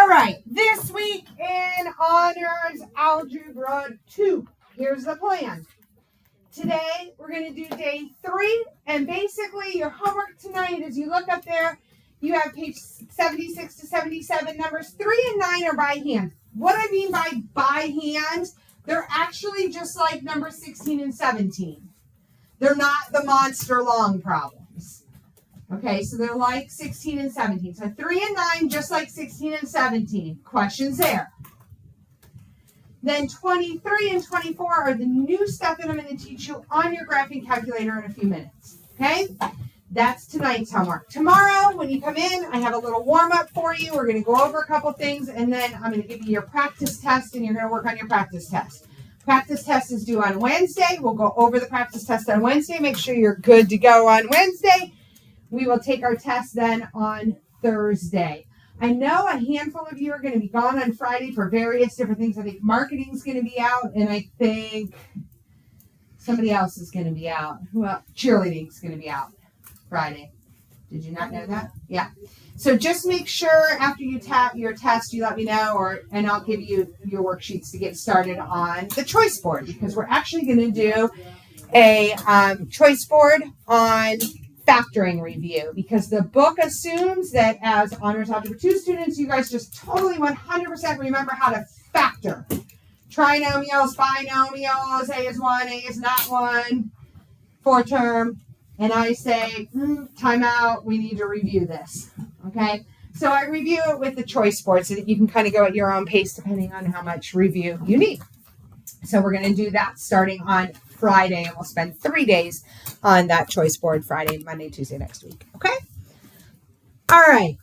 All right, this week in Honors Algebra 2, here's the plan. Today, we're going to do day 3, and basically your homework tonight is you look up there, you have page 76 to 77, numbers 3 and 9 are by hand. What I mean by hand, they're actually just like number 16 and 17. They're not the monster long problems. Okay, so they're like 16 and 17. So 3 and 9, just like 16 and 17. Questions there. Then 23 and 24 are the new stuff that I'm going to teach you on your graphing calculator in a few minutes. Okay? That's tonight's homework. Tomorrow, when you come in, I have a little warm-up for you. We're going to go over a couple things, and then I'm going to give you your practice test, and you're going to work on your practice test. Practice test is due on Wednesday. We'll go over the practice test on Wednesday. Make sure you're good to go on Wednesday. We will take our test then on Thursday. I know a handful of you are going to be gone on Friday for various different things. I think marketing's going to be out, and I think somebody else is going to be out. Well, cheerleading's going to be out Friday. Did you not know that? Yeah. So just make sure after you tap your test, you let me know, and I'll give you your worksheets to get started on the choice board, because we're actually going to do a choice board on factoring review, because the book assumes that as Honors Algebra 2 students, you guys just totally 100% remember how to factor. Trinomials, binomials, A is 1, A is not 1, for term. And I say, time out, we need to review this. Okay? So I review it with the choice board so that you can kind of go at your own pace depending on how much review you need. So we're going to do that starting on Friday, and we'll spend 3 days on that choice board: Friday, Monday, Tuesday next week. Okay? All right.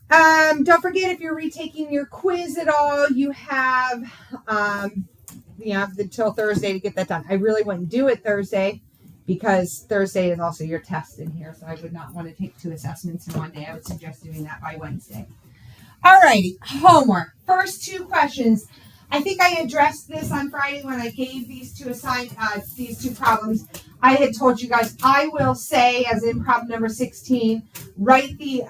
Don't forget, if you're retaking your quiz at all, you have until Thursday to get that done. I really wouldn't do it Thursday because Thursday is also your test in here, so I would not want to take 2 assessments in one day. I would suggest doing that by Wednesday. All righty. Homework. First 2 questions. I think I addressed this on Friday when I gave these 2 problems. I had told you guys I will say, as in problem number 16, write the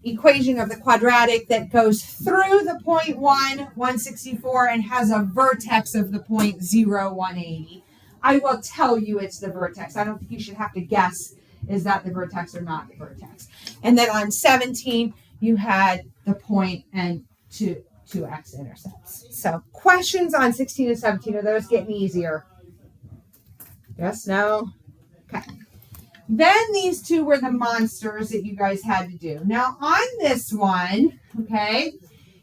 equation of the quadratic that goes through the point 1, 164, and has a vertex of the point 0, 180. I will tell you it's the vertex. I don't think you should have to guess, is that the vertex or not the vertex. And then on 17, you had the point and 2 x-intercepts. So questions on 16 and 17, are those getting easier? Yes, no? Okay. Then these 2 were the monsters that you guys had to do. Now on this one, okay,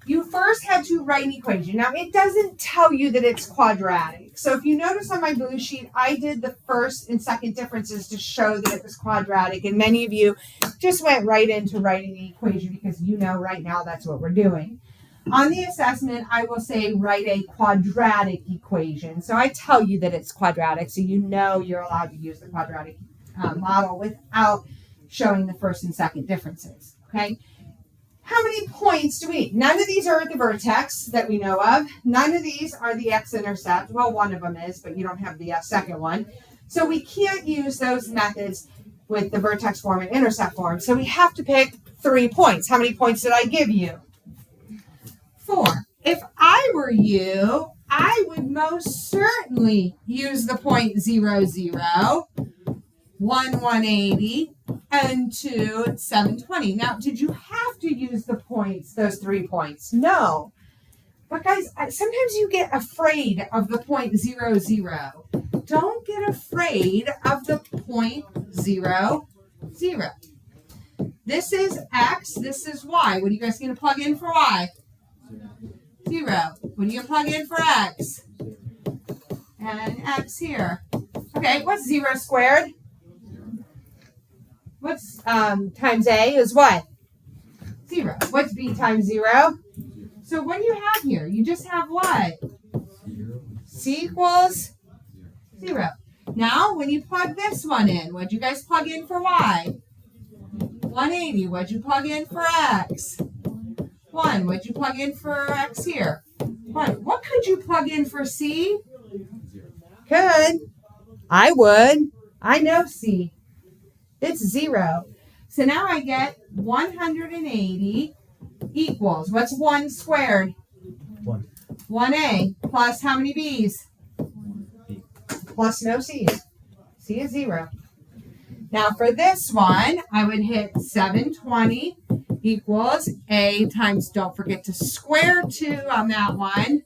you first had to write an equation. Now it doesn't tell you that it's quadratic. So if you notice on my blue sheet, I did the first and second differences to show that it was quadratic. And many of you just went right into writing the equation because you know right now that's what we're doing. On the assessment, I will say write a quadratic equation. So I tell you that it's quadratic, so you know you're allowed to use the quadratic model without showing the first and second differences. Okay? How many points do we need? None of these are at the vertex that we know of. None of these are the x-intercept. Well, one of them is, but you don't have the second one. So we can't use those methods with the vertex form and intercept form. So we have to pick 3 points. How many points did I give you? 4. If I were you, I would most certainly use the point 0, 0, 1, 180, and 2, 720. Now, did you have to use the points, those 3 points? No. But guys, sometimes you get afraid of the point 0, 0. Don't get afraid of the point 0, 0. This is x, this is y. What are you guys going to plug in for y? 0. What do you plug in for x? And x here. Okay, what's 0 squared? What's times a is what? 0. What's b times 0? So what do you have here? You just have what? C equals 0. Now, when you plug this one in, what'd you guys plug in for y? 180. What'd you plug in for x? 1. What'd you plug in for x here? 1. What could you plug in for c? Could. I would. I know c. It's 0. So now I get 180 equals, what's 1 squared? 1. 1a plus how many b's? B. Plus no c's. C is 0. Now for this one, I would hit 720 equals a times, don't forget to square 2 on that one.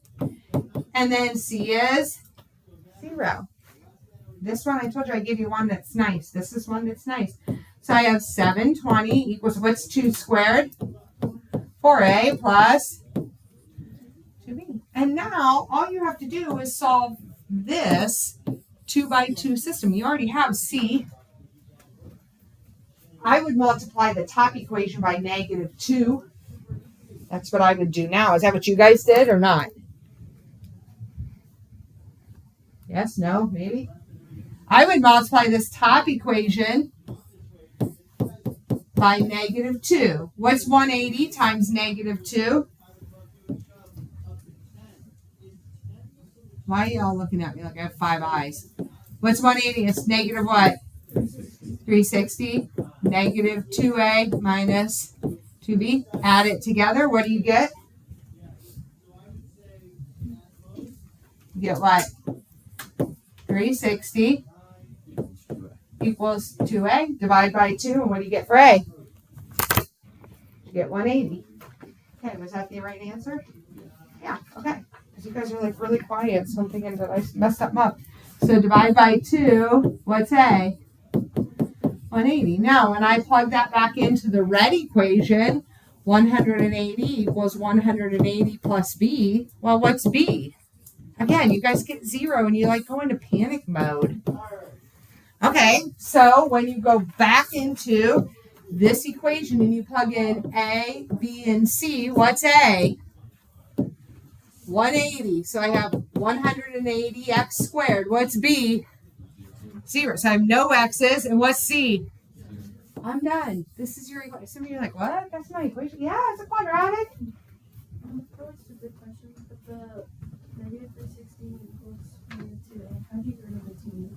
And then C is 0. This one, I told you I give you one that's nice. This is one that's nice. So I have 720 equals, what's 2 squared? 4a plus 2b. And now all you have to do is solve this 2 by 2 system. You already have C. I would multiply the top equation by -2. That's what I would do now. Is that what you guys did or not? Yes, no, maybe? I would multiply this top equation by -2. What's 180 times -2? Why are y'all looking at me like I have 5 eyes? What's 180? It's negative what? 360. Negative 2a minus 2b. Add it together. What do you get? You get what? 360 equals 2a. Divide by 2. And what do you get for a? You get 180. Okay, was that the right answer? Yeah, okay. Because you guys are like really quiet, so I'm thinking that I messed something up. So divide by 2. What's a? 180. Now, when I plug that back into the red equation, 180 equals 180 plus b. Well, what's b? Again, you guys get 0 and you like go into panic mode. Okay, so when you go back into this equation and you plug in a, b, and c, what's a? 180. So I have 180x squared. What's b? 0. So I have no x's. And what's c? I'm done. This is your equation. Some of you are like, what? That's my equation? Yeah, it's a quadratic. That's a good question. But the negative 360 equals -2a. How do you get rid of the 2?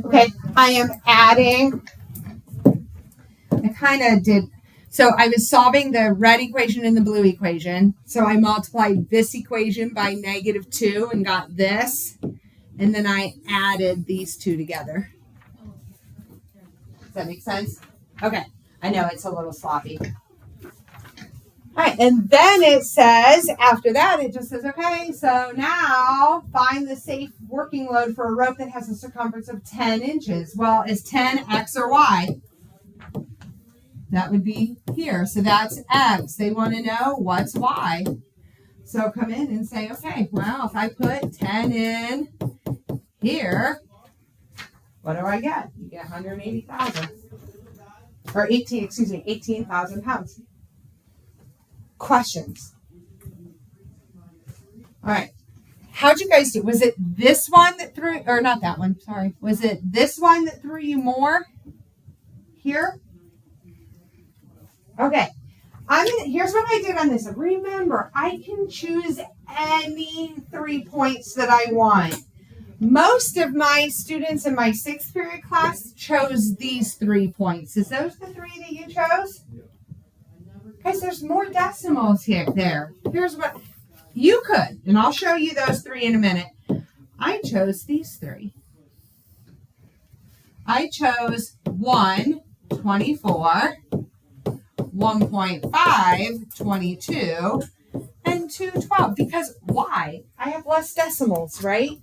Okay, I am adding. I kind of did. So I was solving the red equation and the blue equation. So I multiplied this equation by -2 and got this. And then I added these two together. Does that make sense? Okay. I know it's a little sloppy. All right. And then it says, after that, it just says, okay, so now find the safe working load for a rope that has a circumference of 10 inches. Well, is 10 X or Y? That would be here. So that's X. They want to know what's Y. So come in and say, okay, well, if I put 10 in here, what do I get? You get 180,000. Or 18,000 pounds. Questions? All right. How'd you guys do? Was it this one that threw, or not that one, sorry. Was it this one that threw you more? Here? Okay. Here's what I did on this. Remember, I can choose any 3 points that I want. Most of my students in my 6th period class chose these 3 points. Is those the 3 that you chose? Guys, there's more decimals there. Here's what you could, and I'll show you those 3 in a minute. I chose these 3. I chose 1, 24, 1.5, 22, and 2, 12. Because why? I have less decimals, right?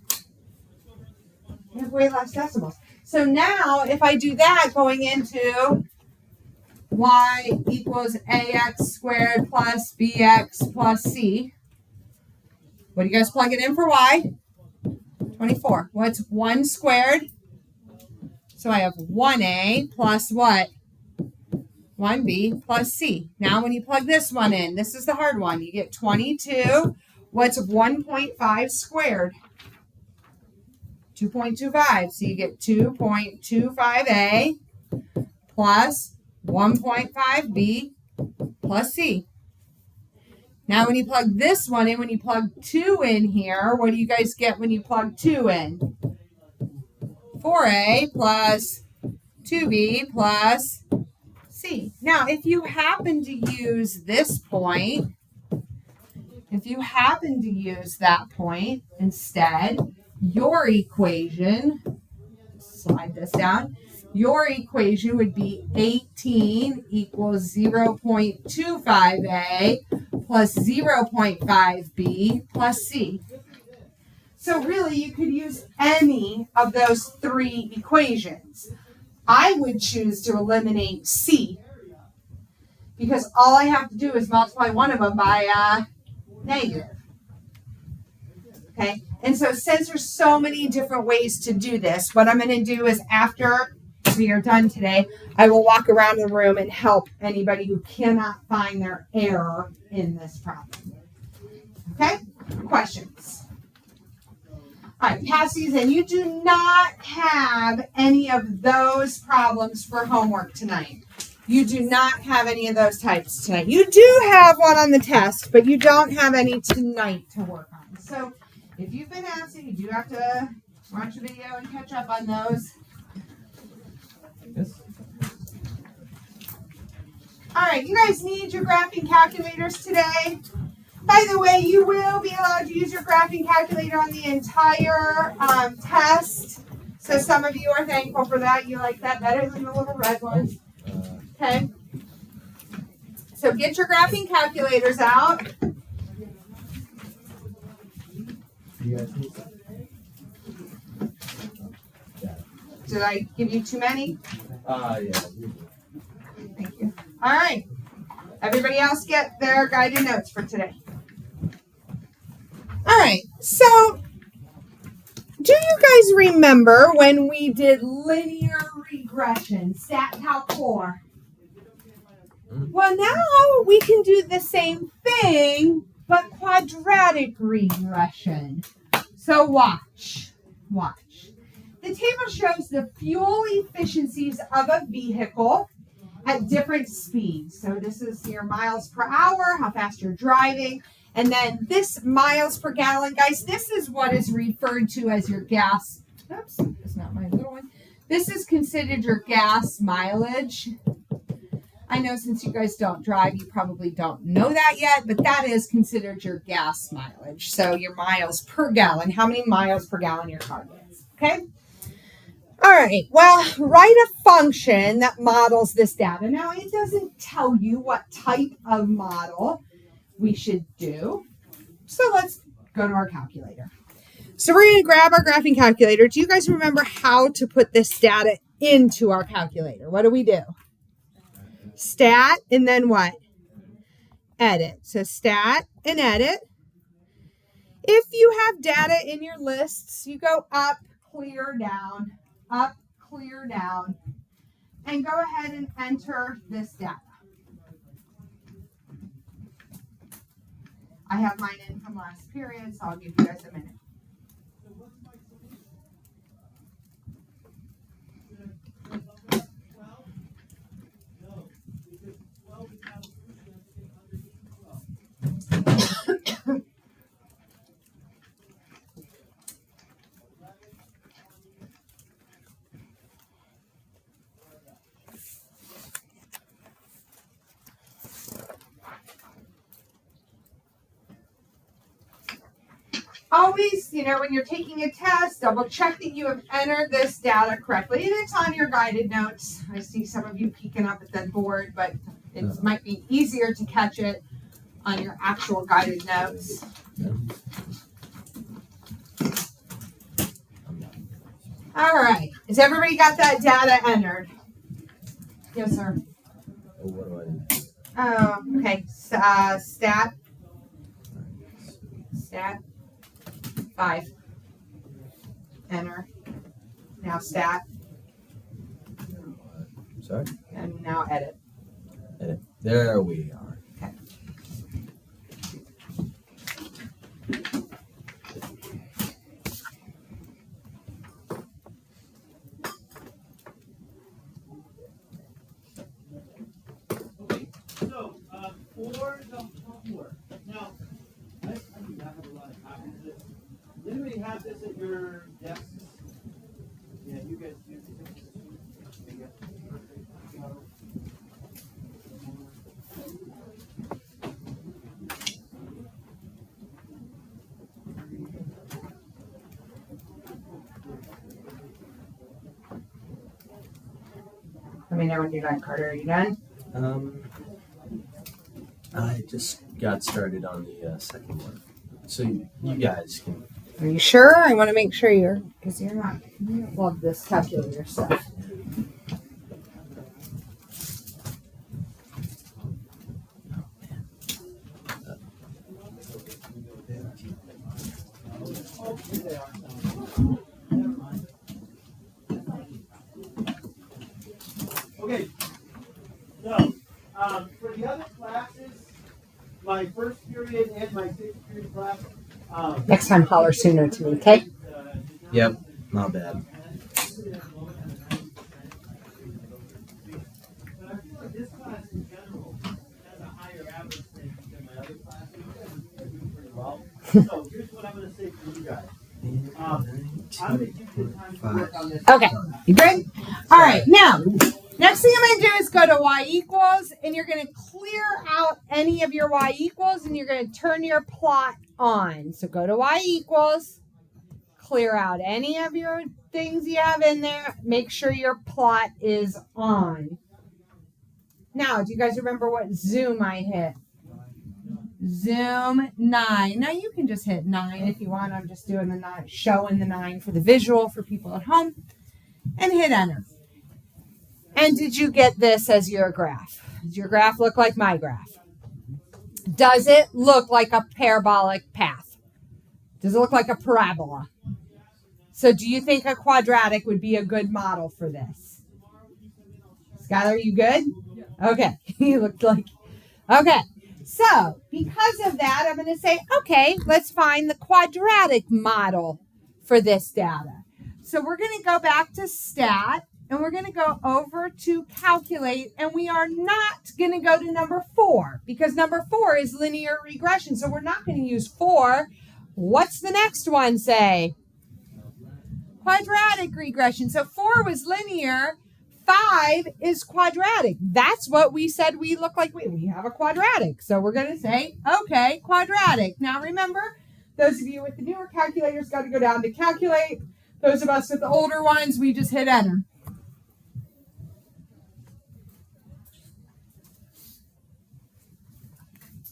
I have way less decimals. So now, if I do that going into y equals ax squared plus bx plus c, what are you guys plugging in for y? 24. What's 1 squared? So I have 1a plus what? 1b plus c. Now when you plug this one in, this is the hard one. You get 22. What's 1.5 squared? 2.25. So you get 2.25a plus 1.5b plus c. Now when you plug this one in, when you plug 2 in here, what do you guys get when you plug 2 in? 4a plus 2b plus C. Now, if you happen to use this point, if you happen to use that point instead, your equation, slide this down, your equation would be 18 equals 0.25a plus 0.5b plus c. So really, you could use any of those three equations. I would choose to eliminate c because all I have to do is multiply one of them by negative. Okay, and so since there's so many different ways to do this, what I'm going to do is after we are done today, I will walk around the room and help anybody who cannot find their error in this problem. Okay, questions? All right, pass these in. You do not have any of those problems for homework tonight. You do not have any of those types tonight. You do have one on the test, but you don't have any tonight to work on. So if you've been absent, you do have to watch the video and catch up on those. Yes. All right, you guys need your graphing calculators today. By the way, you will be allowed to use your graphing calculator on the entire test. So some of you are thankful for that. You like that better than the little red ones. Okay. So get your graphing calculators out. You guys need some? Did I give you too many? Yeah. Thank you. All right. Everybody else get their guided notes for today. All right. So do you guys remember when we did linear regression, stat calc 4? Well, now we can do the same thing, but quadratic regression. So watch. The table shows the fuel efficiencies of a vehicle at different speeds. So this is your miles per hour, how fast you're driving. And then this miles per gallon, guys, this is what is referred to as your gas. Oops, that's not my little one. This is considered your gas mileage. I know since you guys don't drive, you probably don't know that yet, but that is considered your gas mileage. So your miles per gallon, how many miles per gallon your car gets, okay? All right, well, write a function that models this data. Now, it doesn't tell you what type of model we should do. So let's go to our calculator. So we're going to grab our graphing calculator. Do you guys remember how to put this data into our calculator? What do? Stat and then what? Edit. So stat and edit. If you have data in your lists, you go up, clear, down, and go ahead and enter this data. I have mine in from last period, so I'll give you guys a minute. Always, when you're taking a test, double check that you have entered this data correctly. And it's on your guided notes. I see some of you peeking up at that board, but it might be easier to catch it on your actual guided notes. All right. Has everybody got that data entered? Yes, sir. What do I do? Oh, okay. Stat 5. Enter. Now stat. Sorry? And now edit. Edit. There we are. Okay. So, for the homework, now, I do not have a lot of copies of this. Does anybody have this at your desks? Yeah, you guys do. me know when you're done, Carter. Are you done? I just got started on the second one, so you guys can. Are you sure? I want to make sure because you don't love this calculator stuff. Okay. So, for the other classes, my first period and my sixth period class. Next time, holler sooner to me, okay? Yep, not bad. But I feel like this class in general has a higher average than my other classes. I do pretty well. So here's what I'm going to say for you guys. I'm going to give you time to work on this. Okay, you good? All right, now, next thing I'm going to do is go to y equals, and you're going to clear out any of your y equals, and you're going to turn your plot on. So go to y equals, clear out any of your things you have in there, make sure your plot is on. Now, do you guys remember what zoom I hit? Zoom 9. Now you can just hit 9 if you want. I'm just doing the 9, showing the 9 for the visual for people at home, and hit enter. And did you get this as your graph? Does your graph look like my graph? Does it look like a parabolic path? Does it look like a parabola? So do you think a quadratic would be a good model for this? Skylar, you good? Okay. You looked like, okay. So because of that, I'm going to say, okay, let's find the quadratic model for this data. So we're going to go back to stat, and we're going to go over to calculate, and we are not going to go to number 4 because number 4 is linear regression. So we're not going to use 4. What's the next one say? Quadratic regression. So 4 was linear. 5 is quadratic. That's what we said we look like. We have a quadratic. So we're going to say, okay, quadratic. Now remember, those of you with the newer calculators got to go down to calculate. Those of us with the older ones, we just hit enter.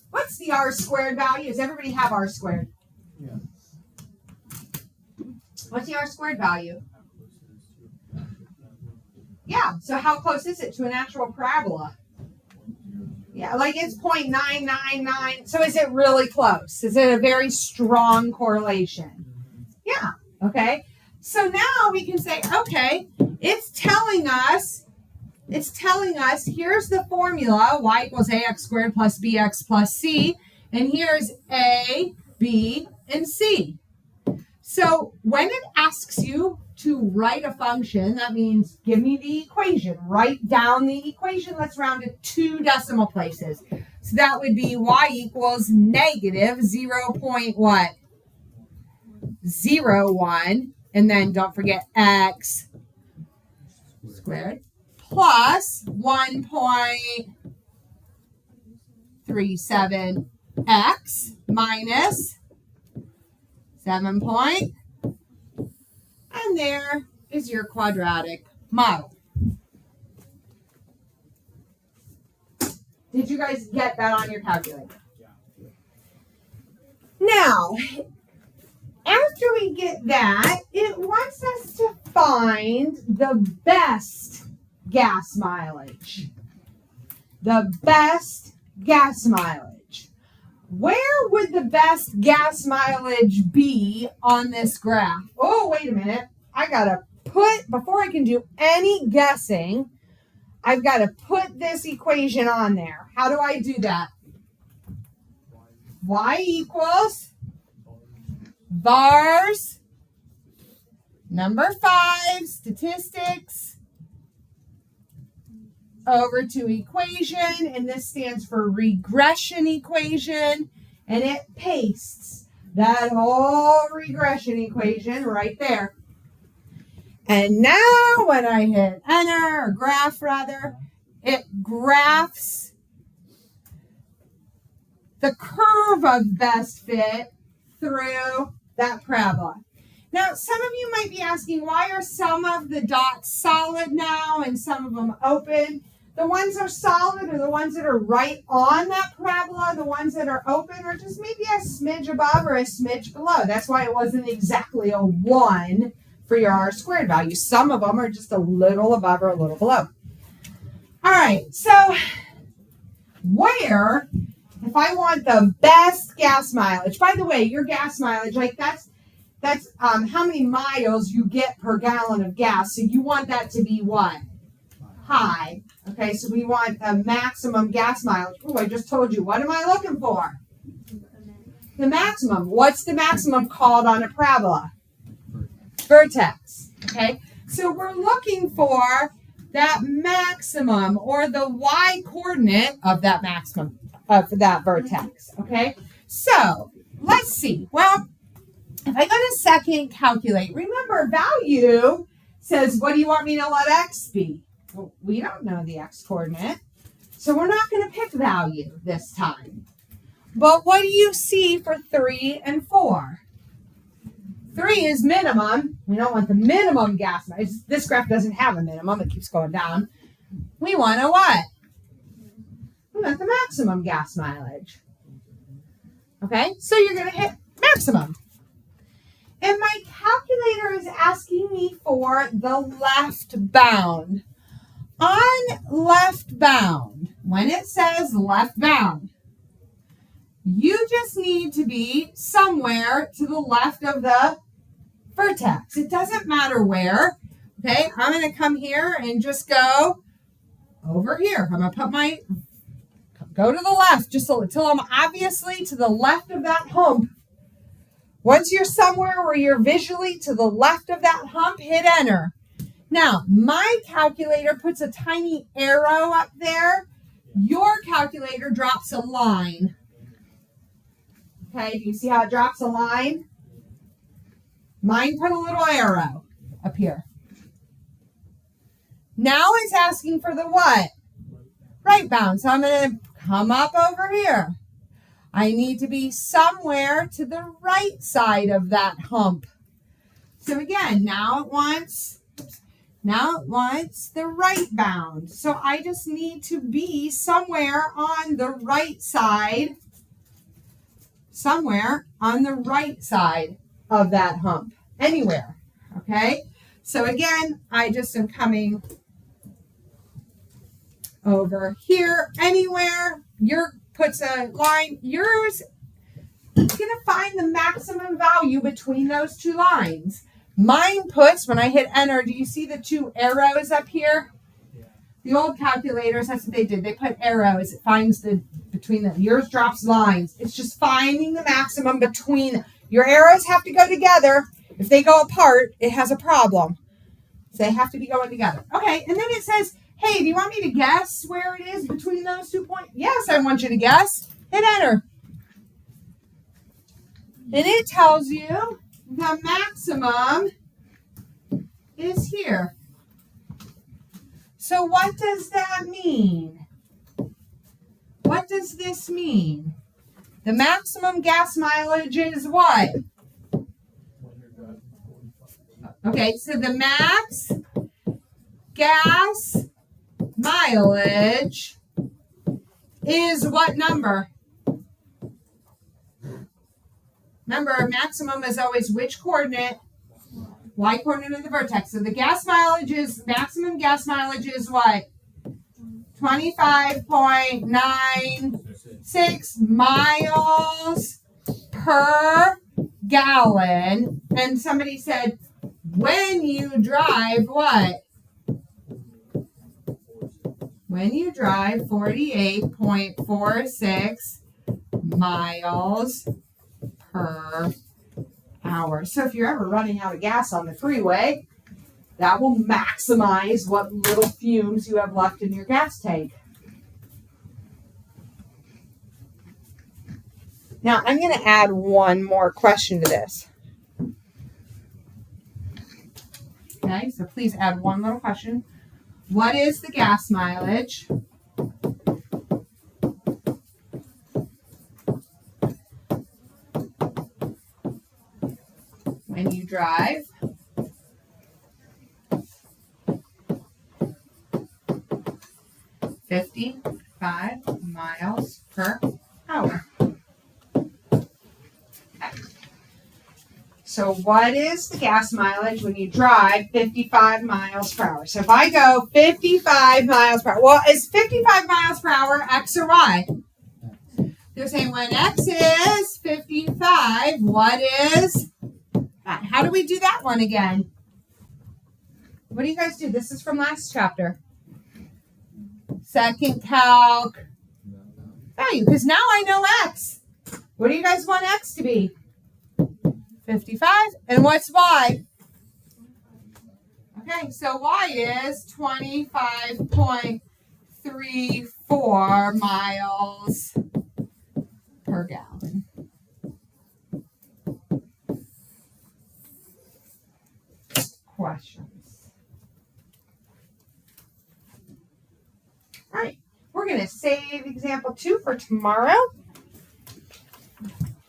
What's the r squared value? Does everybody have r squared? Yeah. What's the r squared value? Yeah, so how close is it to an actual parabola? Yeah, like it's 0.999. So is it really close? Is it a very strong correlation? Yeah, okay. So now we can say, okay, it's telling us, here's the formula, y equals ax squared plus bx plus c, and here's a, b, and c. So when it asks you to write a function, that means give me the equation, write down the equation. Let's round to 2 decimal places. So that would be y equals negative 0. What? 0.1, and then don't forget x squared plus 1.37x minus 7 point, and there is your quadratic model. Did you guys get that on your calculator? Now, after we get that, it wants us to find the best gas mileage. The best gas mileage. Where would the best gas mileage be on this graph? Oh, wait a minute. I got to before I can do any guessing, I've got to put this equation on there. How do I do that? Y equals VARS, number 5, statistics, over to equation, and this stands for regression equation, and it pastes that whole regression equation right there. And now when I hit enter, or graph rather, it graphs the curve of best fit through that parabola. Now, some of you might be asking, why are some of the dots solid now and some of them open? The ones that are solid are the ones that are right on that parabola. The ones that are open are just maybe a smidge above or a smidge below. That's why it wasn't exactly a 1 for your R squared value. Some of them are just a little above or a little below. All right, so where, if I want the best gas mileage, by the way, your gas mileage, like that's how many miles you get per gallon of gas. So you want that to be what? High. Okay, so we want the maximum gas mileage. Oh, I just told you. What am I looking for? The maximum. What's the maximum called on a parabola? Vertex. Okay, so we're looking for that maximum or the y coordinate of that maximum of that vertex. Okay, so let's see. Well, if I go to second, calculate. Remember, value says, what do you want me to let x be? Well, we don't know the x coordinate, so we're not going to pick value this time. But what do you see for 3 and 4? 3 is minimum. We don't want the minimum gas mileage. This graph doesn't have a minimum. It keeps going down. We want a what? We want the maximum gas mileage. Okay, so you're going to hit maximum. And my calculator is asking me for the left bound. On left bound, when it says left bound, you just need to be somewhere to the left of the vertex. It doesn't matter where. Okay, I'm going to come here and just go over here. I'm going to go to the left just until I'm obviously to the left of that hump. Once you're somewhere where you're visually to the left of that hump, hit enter. Now, my calculator puts a tiny arrow up there. Your calculator drops a line. Okay, do you see how it drops a line? Mine put a little arrow up here. Now it's asking for the what? Right bound. So I'm going to come up over here. I need to be somewhere to the right side of that hump. So again, now it wants the right bound. So I just need to be somewhere on the right side, of that hump, anywhere. Okay, so again, I just am coming over here, anywhere. Your puts a line. Yours is going to find the maximum value between those two lines. Mine puts, when I hit enter, do you see the 2 arrows up here? Yeah. The old calculators, that's what they did. They put arrows. It finds between them. Yours drops lines. It's just finding the maximum between. Your arrows have to go together. If they go apart, it has a problem. So they have to be going together. Okay, and then it says, hey, do you want me to guess where it is between those 2 points? Yes, I want you to guess. Hit enter. And it tells you the maximum is here. So what does that mean? What does this mean? The maximum gas mileage is what? Okay, so the max gas mileage is what number? Remember, maximum is always which coordinate? Y coordinate of the vertex. So the maximum gas mileage is what? 25.96 miles per gallon. And somebody said, when you drive what? When you drive 48.46 miles per hour. So if you're ever running out of gas on the freeway, that will maximize what little fumes you have left in your gas tank. Now, I'm going to add one more question to this. Okay, so please add one little question. What is the gas mileage and you drive 55 miles per hour. So what is the gas mileage when you drive 55 miles per hour? So if I go 55 miles per hour, well, is 55 miles per hour X or Y? They're saying when X is 55, what is that? How do we do that one again? What do you guys do? This is from last chapter. Second calc value, because now I know X. What do you guys want X to be? 55. And what's Y? Okay, so Y is 25.34 miles per gallon. Questions? All right, we're going to save example 2 for tomorrow.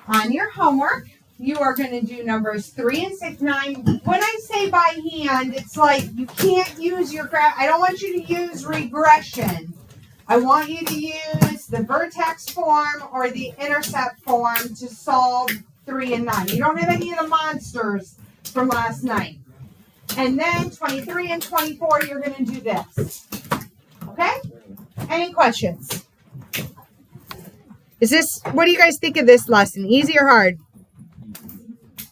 On your homework, you are going to do numbers 3 and 6, 9. When I say by hand, it's like you can't use your graph. I don't want you to use regression. I want you to use the vertex form or the intercept form to solve 3 and 9. You don't have any of the monsters from last night. And then 23 and 24, you're going to do this. Okay? Any questions? What do you guys think of this lesson? Easy or hard?